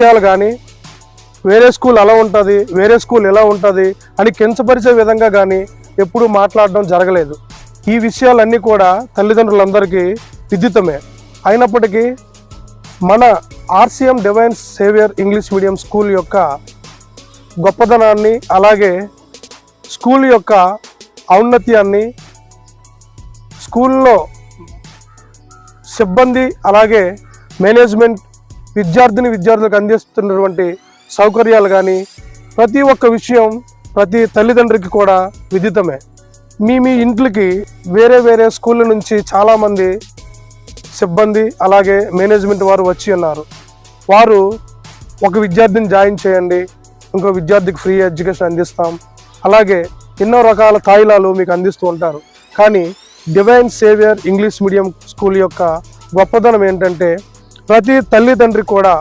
విషయాలు కానీ వేరే స్కూల్ అలా ఉంటుంది, వేరే స్కూల్ ఎలా ఉంటుంది అని కించపరిచే విధంగా కానీ ఎప్పుడూ మాట్లాడడం జరగలేదు. ఈ విషయాలన్నీ కూడా తల్లిదండ్రులందరికీ విదితమే. అయినప్పటికీ మన RCM divine saviour English medium school యొక్క గొప్పదనాన్ని, అలాగే స్కూల్ యొక్క ఔన్నత్యాన్ని, స్కూల్లో సిబ్బంది అలాగే మేనేజ్మెంట్ విద్యార్థులకు అందిస్తున్నటువంటి సౌకర్యాలు కానీ ప్రతి ఒక్క విషయం ప్రతి తల్లిదండ్రికి కూడా విదితమే. మీ ఇంట్లోకి వేరే వేరే స్కూళ్ళ నుంచి చాలామంది సిబ్బంది అలాగే మేనేజ్మెంట్ వారు వచ్చి ఉన్నారు. వారు ఒక విద్యార్థిని జాయిన్ చేయండి, ఇంకో విద్యార్థికి ఫ్రీ ఎడ్యుకేషన్ అందిస్తాం, అలాగే ఎన్నో రకాల తాయిలాలు మీకు అందిస్తూ ఉంటారు. కానీ divine saviour English medium school యొక్క గొప్పదనం ఏంటంటే ప్రతి తల్లిదండ్రి కూడా